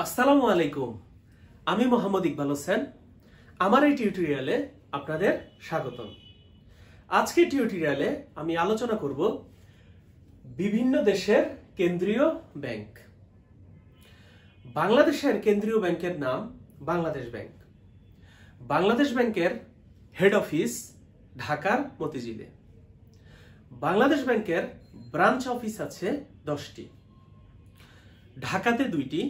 আসসালামু আলাইকুম। আমি মোহাম্মদ ইকবাল হোসেন। আমার এই টিউটোরিয়ালে আপনাদের স্বাগতম। আজকের টিউটোরিয়ালে আমি আলোচনা করব বিভিন্ন দেশের কেন্দ্রীয় ব্যাংক। বাংলাদেশের কেন্দ্রীয় ব্যাংকের নাম বাংলাদেশ ব্যাংক। বাংলাদেশ ব্যাংকের হেড অফিস ঢাকার মতিঝিলে। বাংলাদেশ ব্যাংকের ব্রাঞ্চ অফিস আছে 10টি, ঢাকাতে 2টি,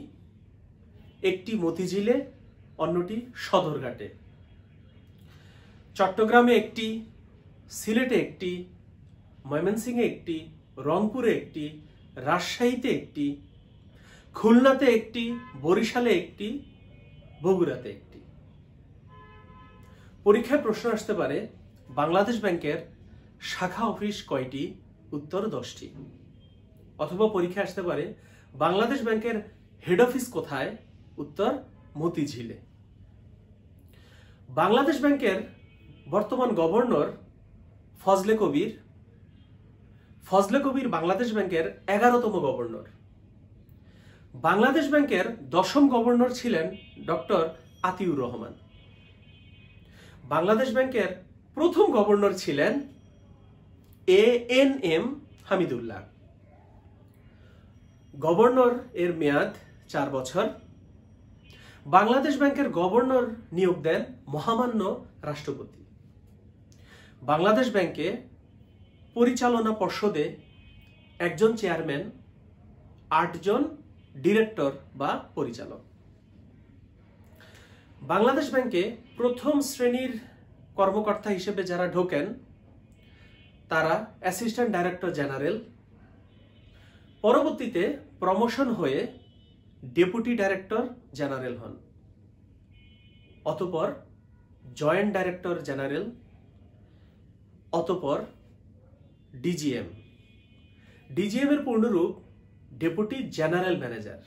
একটি মতিঝিলে, অন্যটি সদরঘাটে। চট্টগ্রামে একটি, সিলেটে একটি, ময়মনসিংহে একটি, রংপুরে একটি, রাজশাহীতে একটি, খুলনাতে একটি, বরিশালে একটি, বগুড়াতে একটি। পরীক্ষায় প্রশ্ন আসতে পারে বাংলাদেশ ব্যাংকের শাখা অফিস কয়টি? উত্তর 10টি। অথবা পরীক্ষায় আসতে পারে বাংলাদেশ ব্যাংকের হেড অফিস কোথায়? উত্তর মতিঝিলে। বাংলাদেশ ব্যাংকের বর্তমান গভর্নর ফজলে কবির। ফজলে কবির বাংলাদেশ ব্যাংকের 11তম গভর্নর। বাংলাদেশ ব্যাংকের 10ম গভর্নর ছিলেন ডক্টর আতিউর রহমান। বাংলাদেশ ব্যাংকের প্রথম গভর্নর ছিলেন ANM হামিদুল্লাহ। গভর্নর এর মেয়াদ 4 বছর। বাংলাদেশ ব্যাংকের গভর্নর নিয়োগ দেন মহামান্য রাষ্ট্রপতি। বাংলাদেশ ব্যাংকে পরিচালনা পর্ষদে 1জন চেয়ারম্যান, 8 জন ডিরেক্টর বা পরিচালক। বাংলাদেশ ব্যাংকে প্রথম শ্রেণীর কর্মকর্তা হিসেবে যারা ঢোকেন তারা অ্যাসিস্ট্যান্ট ডাইরেক্টর জেনারেল। পরবর্তীতে প্রমোশন হয়ে ডেপুটি ডাইরেক্টর জেনারেল হন, অতঃপর জয়েন্ট ডাইরেক্টর জেনারেল, অতঃপর ডিজিএম। ডিজিএম এর পূর্ণরূপ ডেপুটি জেনারেল ম্যানেজার।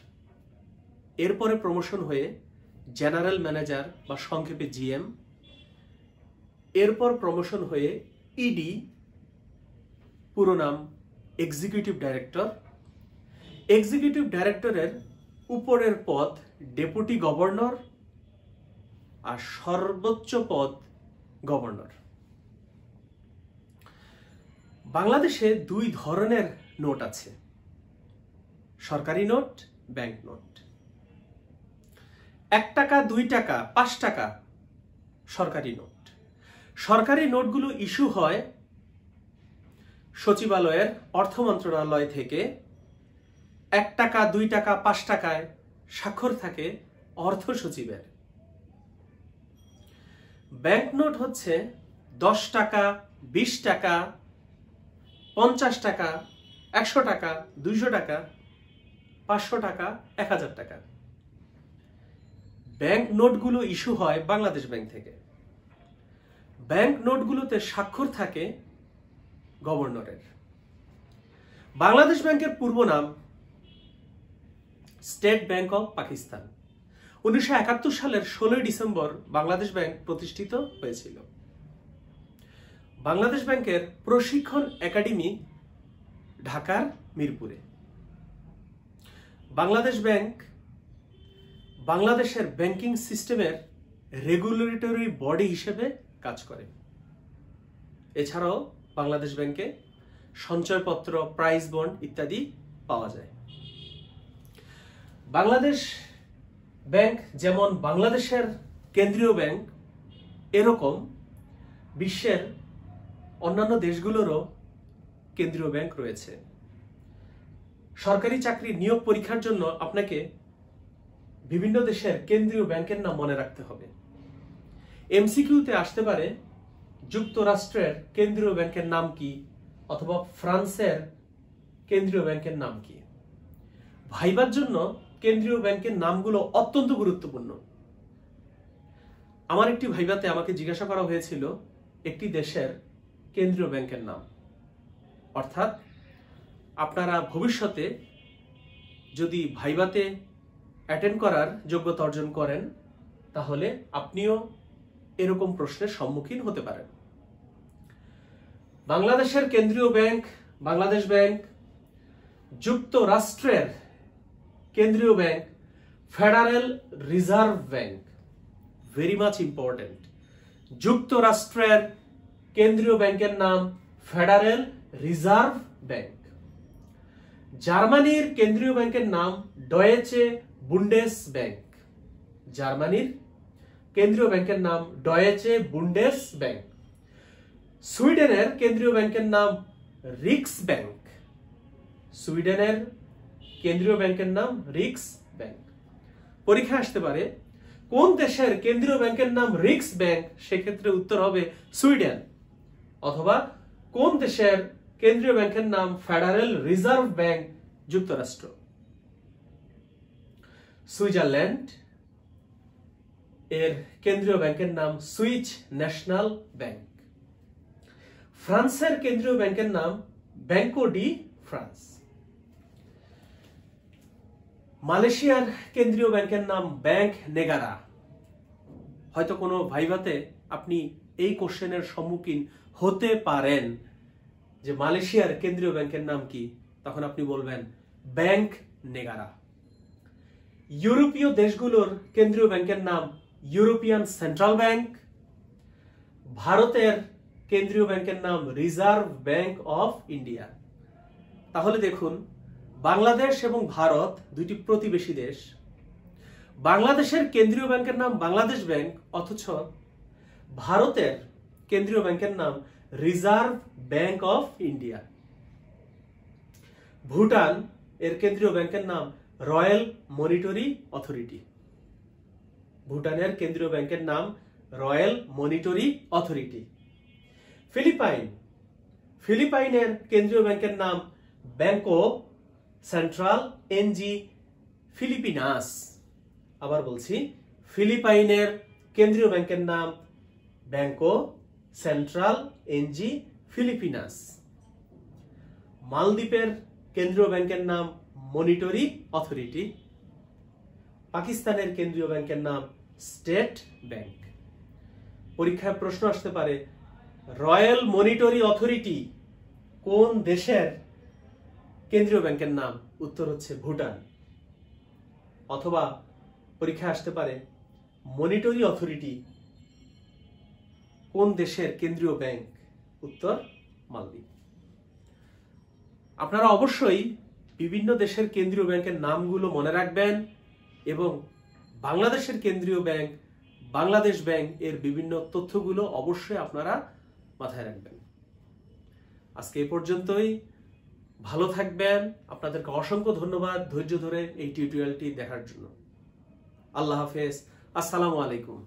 এরপরে প্রমোশন হয়ে জেনারেল ম্যানেজার বা সংক্ষেপে জিএম। এরপর প্রমোশন হয়ে ইডি, পুরো নাম এক্সিকিউটিভ ডাইরেক্টর। এক্সিকিউটিভ ডাইরেক্টরের উপরের পদ ডেপুটি গভর্নর আর সর্বোচ্চ পদ গভর্নর। বাংলাদেশে 2 ধরনের নোট আছে, সরকারি নোট, ব্যাংক নোট। 1 টাকা, 2 টাকা, 5 টাকা সরকারি নোট। সরকারি নোটগুলো ইস্যু হয় সচিবালয়ের অর্থ মন্ত্রণালয় থেকে। 1 টাকা, 2 টাকা, 5 টাকায় স্বাক্ষর থাকে অর্থ সচিবের। ব্যাংক নোট হচ্ছে 10 টাকা, 20 টাকা, 50 টাকা, 100 টাকা, 200 টাকা, 500 টাকা, 1000 টাকা। ব্যাংক নোটগুলো ইস্যু হয় বাংলাদেশ ব্যাংক থেকে। ব্যাংক নোটগুলোতে স্বাক্ষর থাকে গভর্নরের। বাংলাদেশ ব্যাংকের পূর্ব নাম স্টেট ব্যাংক অফ পাকিস্তান। 1971 সালের 16 ডিসেম্বর বাংলাদেশ ব্যাংক প্রতিষ্ঠিত হয়েছিল। বাংলাদেশ ব্যাংকের প্রশিক্ষণ একাডেমি ঢাকার মিরপুরে। বাংলাদেশ ব্যাংক বাংলাদেশের ব্যাংকিং সিস্টেমের রেগুলেটরি বডি হিসেবে কাজ করে। এছাড়াও বাংলাদেশ ব্যাংকে সঞ্চয়পত্র, প্রাইজ বন্ড ইত্যাদি পাওয়া যায়। বাংলাদেশ ব্যাংক যেমন বাংলাদেশের কেন্দ্রীয় ব্যাংক, এরকম বিশ্বের অন্যান্য দেশগুলোরও কেন্দ্রীয় ব্যাংক রয়েছে। সরকারি চাকরি নিয়োগ পরীক্ষার জন্য আপনাকে বিভিন্ন দেশের কেন্দ্রীয় ব্যাংকের নাম মনে রাখতে হবে। এমসিকিউতে আসতে পারে যুক্তরাষ্ট্রের কেন্দ্রীয় ব্যাংকের নাম কি, অথবা ফ্রান্সের কেন্দ্রীয় ব্যাংকের নাম কি। ভাইবার জন্য কেন্দ্রীয় ব্যাংকের নামগুলো অত্যন্ত গুরুত্বপূর্ণ। আমার একটি ভাইবাতে আমাকে জিজ্ঞাসা করা হয়েছিল একটি দেশের কেন্দ্রীয় ব্যাংকের নাম। অর্থাৎ আপনারা ভবিষ্যতে যদি ভাইবাতে অ্যাটেন্ড করার যোগ্যতা অর্জন করেন তাহলে আপনিও এরকম প্রশ্নের সম্মুখীন হতে পারেন। বাংলাদেশের কেন্দ্রীয় ব্যাংক বাংলাদেশ ব্যাংক, যুক্তরাষ্ট্রের কেন্দ্রীয় bank federal reserve bank, very much important. যুক্তরাষ্ট্রের কেন্দ্রীয় ব্যাংকের নাম ফেডারেল রিজার্ভ ব্যাংক। জার্মানির কেন্দ্রীয় ব্যাংকের নাম ডয়েচে বুন্ডেস ব্যাংক। জার্মানির কেন্দ্রীয় ব্যাংকের নাম ডয়েচে বুন্ডেস ব্যাংক। সুইডেনের কেন্দ্রীয় ব্যাংকের নাম রিক্স ব্যাংক। সুইডেনের কেন্দ্রীয় ব্যাংকের নাম রিক্স ব্যাংক। পরীক্ষা আসতে পারে কোন দেশের কেন্দ্রীয় ব্যাংকের নাম রিক্স ব্যাংক, সেক্ষেত্রে উত্তর হবে সুইডেন। অথবা কোন দেশের কেন্দ্রীয় ব্যাংকের নাম ফেডারেল রিজার্ভ ব্যাংক, যুক্তরাষ্ট্র। সুইজারল্যান্ড এর কেন্দ্রীয় ব্যাংকের নাম সুইস ন্যাশনাল ব্যাংক। ফ্রান্সের কেন্দ্রীয় ব্যাংকের নাম ব্যাংকো ডি ফ্রান্স। মালয়েশিয়ার কেন্দ্রীয় ব্যাংকের নাম ব্যাংক নেগারা। হয়তো কোনো ভাইভাতে আপনি এই কোশ্চেনের সম্মুখীন হতে পারেন যে মালয়েশিয়ার কেন্দ্রীয় ব্যাংকের নাম কি, তখন আপনি বলবেন ব্যাংক নেগারা। ইউরোপীয় দেশগুলোর কেন্দ্রীয় ব্যাংকের নাম ইউরোপিয়ান সেন্ট্রাল ব্যাংক। ভারতের কেন্দ্রীয় ব্যাংকের নাম রিজার্ভ ব্যাংক অফ ইন্ডিয়া। তাহলে দেখুন, বাংলাদেশ এবং ভারত দুইটি প্রতিবেশী দেশ। বাংলাদেশের কেন্দ্রীয় ব্যাংকের নাম বাংলাদেশ ব্যাংক, অথচ ভারতের কেন্দ্রীয় ব্যাংকের নাম reserve bank of India. Bhutan এর কেন্দ্রীয় ব্যাংকের নাম রয়্যাল মনিটরি অথরিটি। ভুটানের কেন্দ্রীয় ব্যাংকের নাম রয়্যাল মনিটরি অথরিটি। ফিলিপাইনের কেন্দ্রীয় ব্যাংকের নাম ব্যাংকো সেন্ট্রাল এনজি ফিলিপিনাস। আবার বলছি, ফিলিপাইনের কেন্দ্রীয় ব্যাংকের নাম ব্যাংকো সেন্ট্রাল এনজি ফিলিপিনাস। মালদ্বীপের কেন্দ্রীয় ব্যাংকের নাম মনিটরি অথরিটি। পাকিস্তানের কেন্দ্রীয় ব্যাংকের নাম স্টেট ব্যাংক। পরীক্ষায় প্রশ্ন আসতে পারে রয়্যাল মনিটরি অথরিটি কোন দেশের কেন্দ্রীয় ব্যাংকের নাম? উত্তর হচ্ছে ভুটান। অথবা পরীক্ষায় আসতে পারে মনিটরি অথরিটি কোন দেশের কেন্দ্রীয় ব্যাংক? উত্তর মালদ্বীপ। আপনারা অবশ্যই বিভিন্ন দেশের কেন্দ্রীয় ব্যাংকের নামগুলো মনে রাখবেন এবং বাংলাদেশের কেন্দ্রীয় ব্যাংক, বাংলাদেশ ব্যাংক এর বিভিন্ন তথ্যগুলো অবশ্যই আপনারা মাথায় রাখবেন। আজকে এই পর্যন্তই। ভালো থাকবেন। আপনাদেরকে অসংখ্য ধন্যবাদ ধৈর্য ধরে এই টিউটোরিয়ালটি দেখার জন্য। আল্লাহ হাফেজ। আসসালামু আলাইকুম।